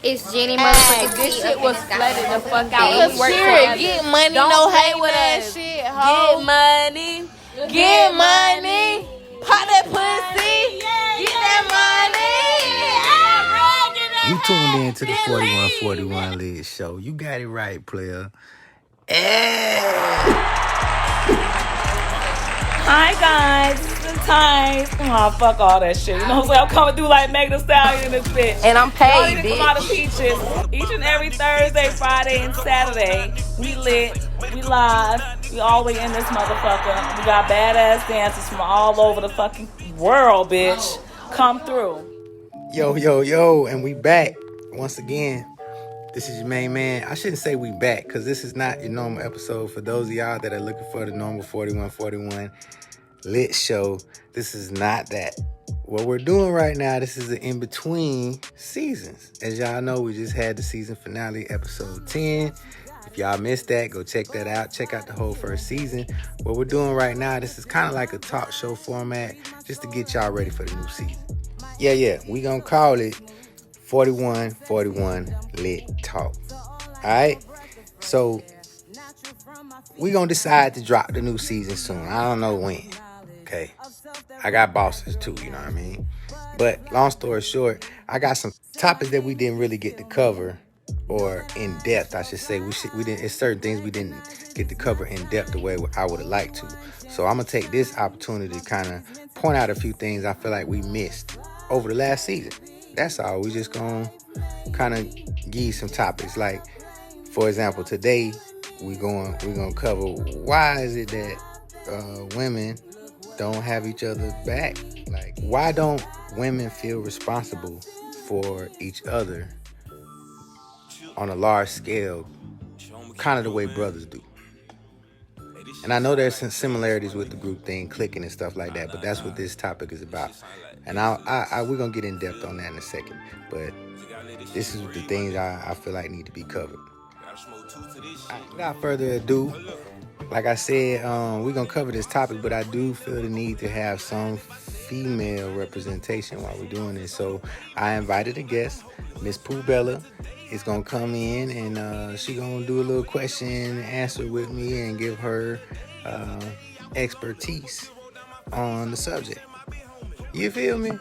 It's Jenny Hey, motherfucking this T shit up was in flooded the fuck Scotland. out. Bitch, Let's work shit, together. Get money, Don't no play hate with that us. shit, Get ho. money. Get money. Pop that pussy. Get that money. You tuned in to the 4141 Lid Show. You got it right, player. Hey. Hi guys, this is Times. Oh, fuck all that shit. You know what I'm saying? I'm coming through like Megan Thee Stallion in this bitch. And I'm Y'all paid, need to come out of bitch. Peaches. Each and every Thursday, Friday, and Saturday. We lit, we live, we all the way in this motherfucker. We got badass dancers from all over the fucking world, bitch. Come through. Yo, and we back once again. This is your main man. I shouldn't say we back, because this is not your normal episode. For those of y'all that are looking for the normal 4141 Lit Show, this is not that. What we're doing right now, this is an in-between seasons. As y'all know, we just had the season finale, episode 10. If y'all missed that, go check that out. Check out the whole first season. What we're doing right now, this is kind of like a talk show format, just to get y'all ready for the new season. Yeah, we gonna call it 4141 Lit Talk. Alright? So, we gonna decide to drop the new season soon. I don't know when. Okay? I got bosses too, you know what I mean? But, long story short, I got some topics that we didn't really get to cover, or in depth, I should say. We didn't. It's certain things we didn't get to cover in depth the way I would have liked to. So, I'm gonna take this opportunity to kind of point out a few things I feel like we missed over the last season. That's all. We just gonna kind of give you some topics. Like, for example, today we're gonna cover why is it that women don't have each other's back. Like, why don't women feel responsible for each other on a large scale, kind of the way brothers do? And I know there's some similarities with the group thing, clicking and stuff like that, but that's what this topic is about. And we're going to get in depth on that in a second. But this is the things I feel like need to be covered. Without further ado, like I said, we're going to cover this topic, but I do feel the need to have some female representation while we're doing this. So I invited a guest, Miss Pooh Bella. Is going to come in and she going to do a little question and answer with me and give her expertise on the subject. You feel me?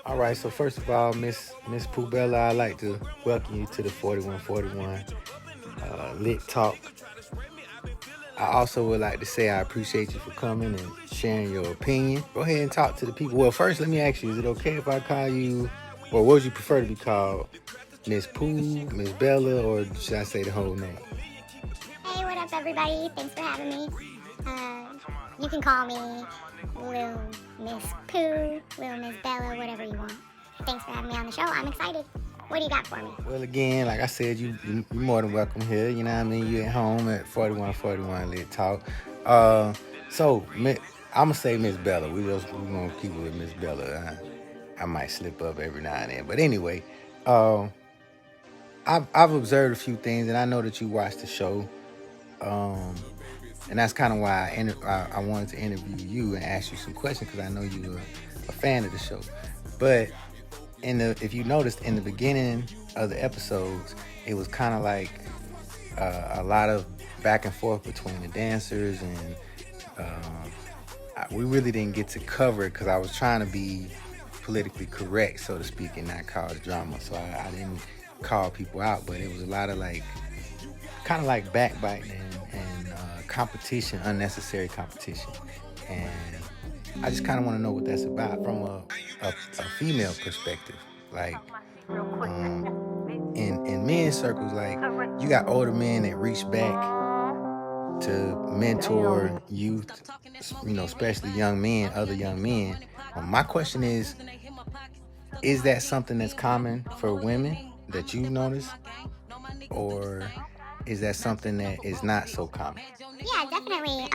All right, so first of all, Miss Pooh Bella, I'd like to welcome you to the 4141 Lit Talk. I also would like to say I appreciate you for coming and sharing your opinion. Go ahead and talk to the people. Well, first, let me ask you, is it okay if I call you, or what would you prefer to be called? Miss Pooh, Miss Bella, or should I say the whole name? Hey, what up, everybody? Thanks for having me. You can call me Lil Miss Pooh, Lil Miss Bella, whatever you want. Thanks for having me on the show. I'm excited. What do you got for me? Well, again, like I said, you're more than welcome here. You know what I mean? You're at home at 4141 Lit Talk. So, I'm going to say Miss Bella. We're going to keep it with Miss Bella. I might slip up every now and then. But anyway, I've observed a few things, and I know that you watched the show, and that's kind of why I wanted to interview you and ask you some questions, because I know you were a fan of the show. But if you noticed in the beginning of the episodes, it was kind of like a lot of back and forth between the dancers, and we really didn't get to cover it because I was trying to be politically correct, so to speak, and not cause drama. So I didn't call people out, but it was a lot of kind of like backbiting and competition, unnecessary competition. And I just kind of want to know what that's about from a female perspective. Like, in men's circles, like, you got older men that reach back to mentor youth, especially young men, other young men. My question is that something that's common for women that you've noticed, or is that something that is not so common? Yeah, definitely.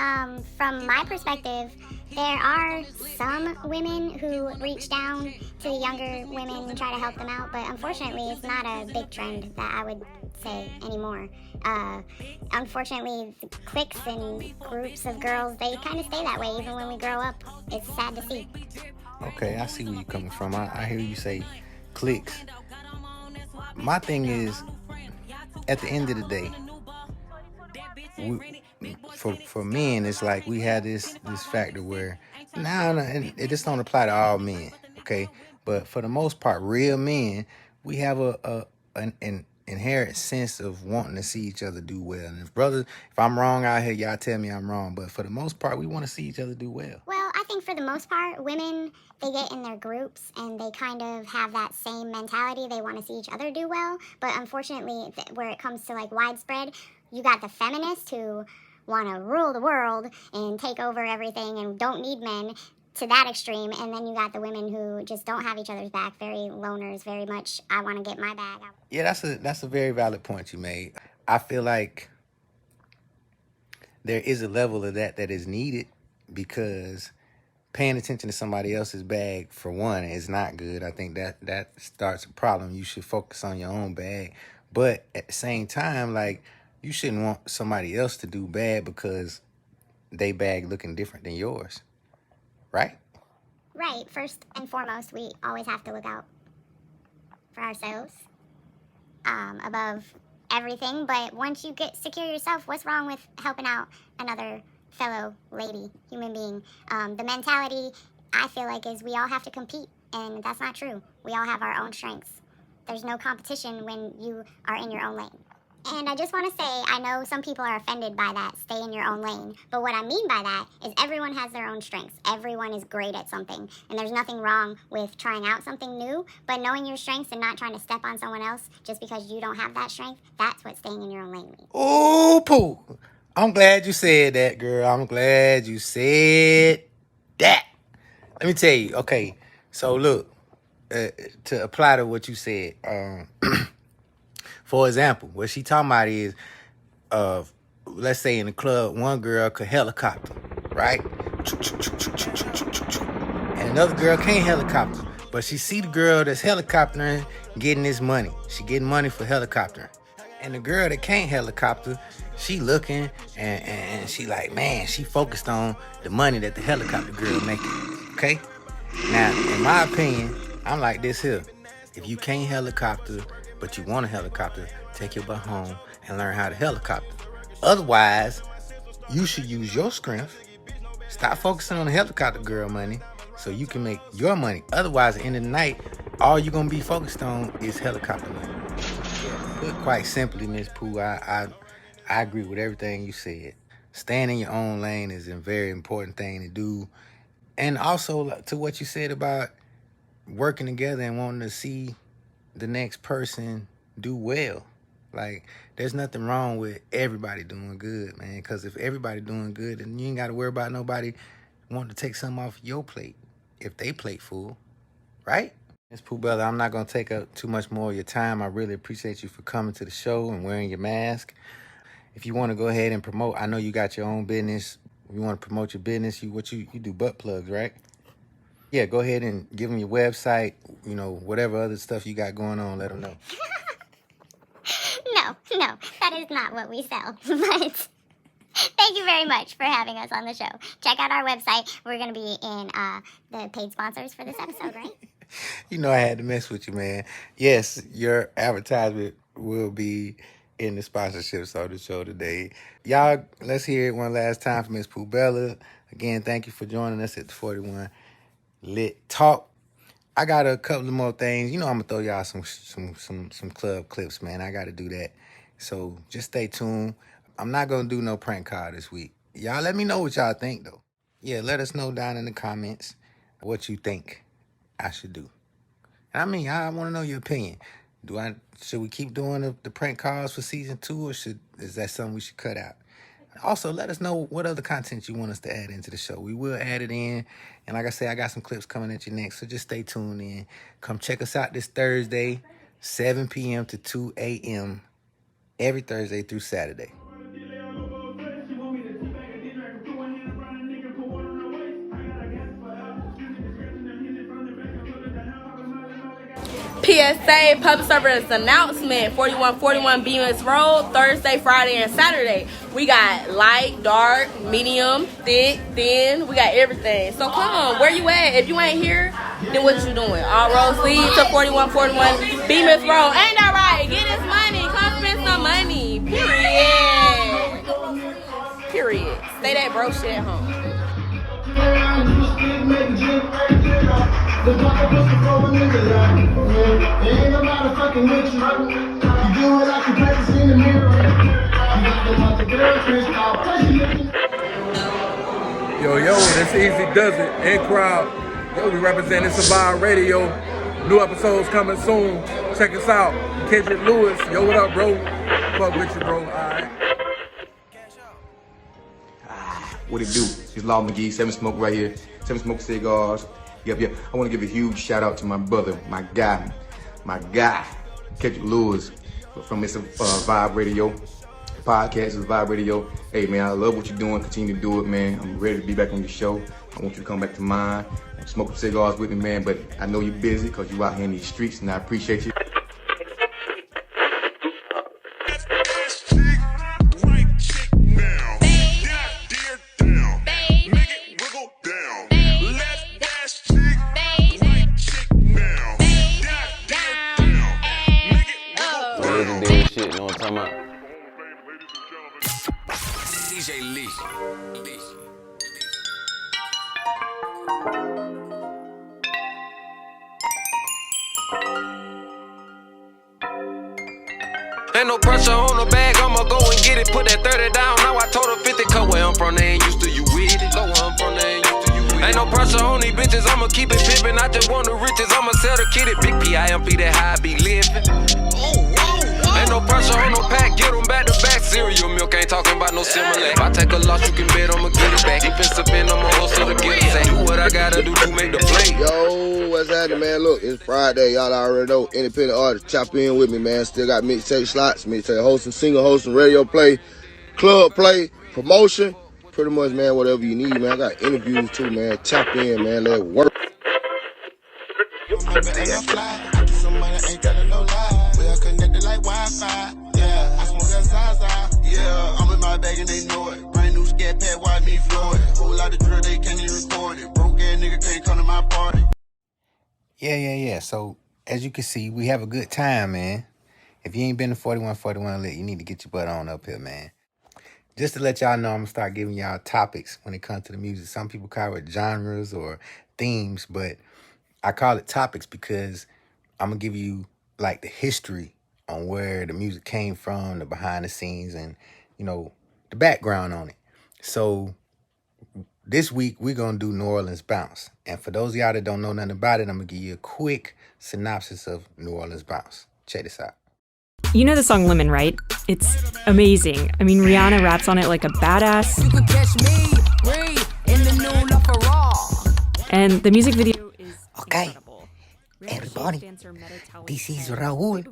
From my perspective, there are some women who reach down to the younger women and try to help them out, but unfortunately, it's not a big trend that I would say anymore. Unfortunately, the cliques and groups of girls, they kind of stay that way even when we grow up. It's sad to see. Okay, I see where you're coming from. I hear you say cliques. my thing is, at the end of the day, for men, it's like we have this factor where now, and it just don't apply to all men, okay? But for the most part, real men, we have an inherent sense of wanting to see each other do well. And if I'm wrong out here, y'all tell me I'm wrong. But for the most part, we want to see each other do well. Well, I think for the most part, women, they get in their groups and they kind of have that same mentality. They want to see each other do well. But unfortunately, where it comes to like widespread, you got the feminists who want to rule the world and take over everything and don't need men to that extreme. And then you got the women who just don't have each other's back, very loners, very much, I want to get my bag. Yeah, that's a very valid point you made. I feel like there is a level of that is needed, because paying attention to somebody else's bag, for one, is not good. I think that starts a problem. You should focus on your own bag. But at the same time, like, you shouldn't want somebody else to do bad because they bag looking different than yours. Right? Right. First and foremost, we always have to look out for ourselves above everything. But once you get secure yourself, what's wrong with helping out another fellow lady, human being? The mentality, I feel like, is we all have to compete, and that's not true. We all have our own strengths. There's no competition when you are in your own lane. And I just want to say, I know some people are offended by that, stay in your own lane. But what I mean by that is everyone has their own strengths. Everyone is great at something. And there's nothing wrong with trying out something new. But knowing your strengths and not trying to step on someone else just because you don't have that strength, that's what staying in your own lane means. Oh, Pooh. I'm glad you said that, girl. I'm glad you said that. Let me tell you, okay. So look, to apply to what you said, for example, what she talking about is, let's say in the club, one girl could helicopter, right? And another girl can't helicopter, but she see the girl that's helicoptering getting this money. She getting money for helicoptering. And the girl that can't helicopter, she looking and she like, man, she focused on the money that the helicopter girl making, okay? Now, in my opinion, I'm like this here. If you can't helicopter, but you want a helicopter, take your butt home and learn how to helicopter. Otherwise, you should use your strength. Stop focusing on the helicopter girl money so you can make your money. Otherwise, at the end of the night, all you're going to be focused on is helicopter money. Put quite simply, Miss Pooh, I agree with everything you said. Staying in your own lane is a very important thing to do. And also, to what you said about working together and wanting to see the next person do well. Like, there's nothing wrong with everybody doing good, man. Because if everybody doing good, then you ain't got to worry about nobody wanting to take something off your plate if they plate full, right? Ms. Pooh Bella, I'm not going to take up too much more of your time. I really appreciate you for coming to the show and wearing your mask. If you want to go ahead and promote, I know you got your own business. If you want to promote your business, you do butt plugs, right? Yeah, go ahead and give them your website, whatever other stuff you got going on, let them know. No, that is not what we sell. But thank you very much for having us on the show. Check out our website. We're going to be in the paid sponsors for this episode, right? You know I had to mess with you, man. Yes, your advertisement will be in the sponsorships of the show today. Y'all, let's hear it one last time from Miss Pooh Bella. Again, thank you for joining us at the 41 Lit Talk. I got a couple of more things. I'm gonna throw y'all some club clips, man. I gotta do that. So just stay tuned. I'm not gonna do no prank call this week. Y'all let me know what y'all think though. Yeah, let us know down in the comments what you think I should do. And I want to know your opinion. Should we keep doing the prank calls for season 2, or is that something we should cut out? Also, let us know what other content you want us to add into the show. We will add it in. And like I said, I got some clips coming at you next, so just stay tuned in. Come check us out this Thursday, 7 p.m. to 2 a.m. every Thursday through Saturday. PSA, public service announcement, 4141 Bemis Road, Thursday, Friday, and Saturday. We got light, dark, medium, thick, thin. We got everything. So come, where you at? If you ain't here, then what you doing? All roads lead to 4141 Bemis Road. Ain't that right? Get his money. Come spend some money. Period. Stay that bro shit at home. Yo, that's Easy Does It, in crowd. Yo, we representing Survive Radio. New episodes coming soon. Check us out. Kendrick Lewis. Yo, what up, bro? Fuck with you, bro. All right. What it do? It's Law McGee, 7 Smoke right here. 7 Smoke Cigars. Yep. I want to give a huge shout out to my brother, my guy, Kendrick Lewis from this Vibe Radio podcast, Vibe Radio. Hey, man, I love what you're doing. Continue to do it, man. I'm ready to be back on your show. I want you to come back to mine, smoke some cigars with me, man. But I know you're busy because you're out here in these streets, and I appreciate you. Ain't no pressure on the bag, I'ma go and get it. Put that 30 down, now I told her 50. Cut where I'm from, they ain't used to you with it. Go where I'm from, they ain't used to you with it. Ain't no pressure on these bitches, I'ma keep it pimpin'. I just want the riches, I'ma sell the kitty. Big PIMP, that high I be living. Ain't no pressure on no pack, get them back to back. Cereal milk, ain't talking about no Similac. If I take a loss, you can bet I'ma get it back. Defensive end, I'ma hustle to get it. Do what I gotta do to make the play. Yo, what's happening, man? Look, it's Friday. Y'all already know. Independent artists, chop in with me, man. Still got mixtape slots, mixtape hosting, single hosting, radio play, club play, promotion. Pretty much, man, whatever you need, man. I got interviews too, man. Chop in, man. Let it work. Like Wi-Fi, yeah, I smoke that Zaza, yeah, I'm in my bag and they know it, brand new scat pad, why me floor it, whole lot of drill, they can't even record it, broke ass nigga can't come to my party. Yeah. So, as you can see, we have a good time, man. If you ain't been to 4141 Lit, you need to get your butt on up here, man. Just to let y'all know, I'm going to start giving y'all topics when it comes to the music. Some people call it genres or themes, but I call it topics because I'm going to give you, like, the history on where the music came from, the behind the scenes, and, you know, the background on it. So this week, we're going to do New Orleans Bounce. And for those of y'all that don't know nothing about it, I'm going to give you a quick synopsis of New Orleans Bounce. Check this out. You know the song Lemon, right? It's amazing. I mean, Rihanna raps on it like a badass. You could catch me, in the new La Farah. And the music video is incredible. Everybody, this is Raul.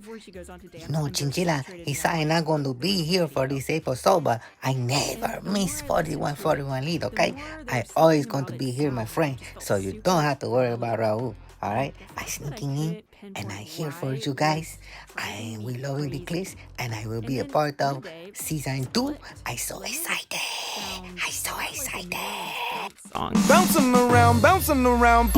You know, Chinchilla, he said I'm not going to be here for this episode, but I never miss 4141 Lead, okay? I always going to be here, my friend, so you don't have to worry about Raul, all right? I sneaking in, and I'm here for you guys. I will love the clips, and I will be a part of season 2. I'm so excited. Bouncing around.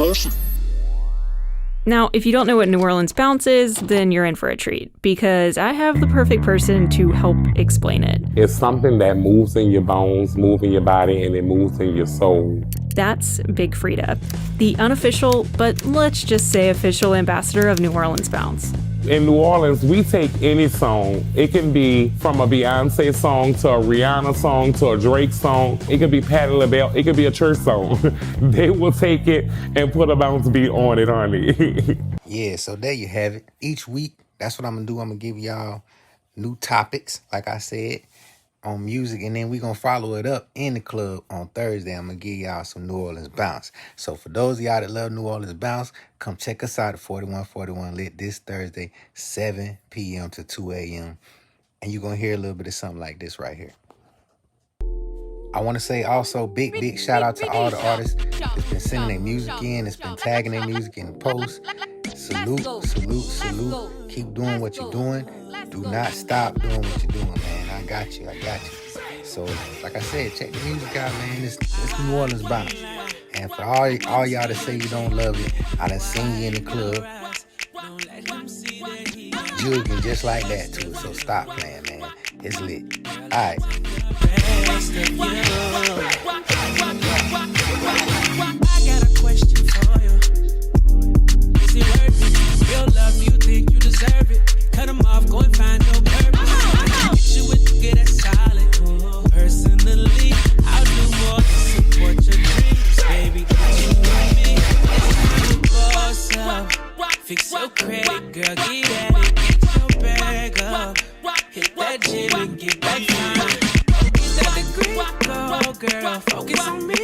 Now, if you don't know what New Orleans Bounce is, then you're in for a treat, because I have the perfect person to help explain it. It's something that moves in your bones, moves in your body, and it moves in your soul. That's Big Frida, the unofficial, but let's just say official ambassador of New Orleans Bounce. In New Orleans, we take any song. It can be from a Beyonce song to a Rihanna song to a Drake song. It could be Patti LaBelle. It could be a church song. They will take it and put a bounce beat on it, honey. Yeah, so there you have it. Each week, that's what I'm going to do. I'm going to give y'all new topics, like I said, on music, and then we're going to follow it up in the club on Thursday. I'm going to give y'all some New Orleans Bounce. So for those of y'all that love New Orleans Bounce, come check us out at 4141 Lit this Thursday, 7 p.m. to 2 a.m. And you're going to hear a little bit of something like this right here. I want to say also big shout out to all the artists that's been sending their music in, that's been tagging their music in the posts. Salute. Keep doing what you're doing. Do not stop doing what you're doing, man. I got you. So, like I said, check the music out, man. It's New Orleans bounce. And for all y'all that say you don't love it, I done seen you in the club. Jugging just like that, too. So stop playing, man. It's lit. All right. I got a question for you. Is it worth it? Real love, you think you deserve it? Cut them off, go and find your purpose. Hit you with the good, that's solid. Personally, I'll do more to support your dreams, baby. You and me, it's time to boss up. Fix your credit, girl, get at it. Get your bag up. Hit that gym and get back fine. Is that the green? Go, girl, focus on me.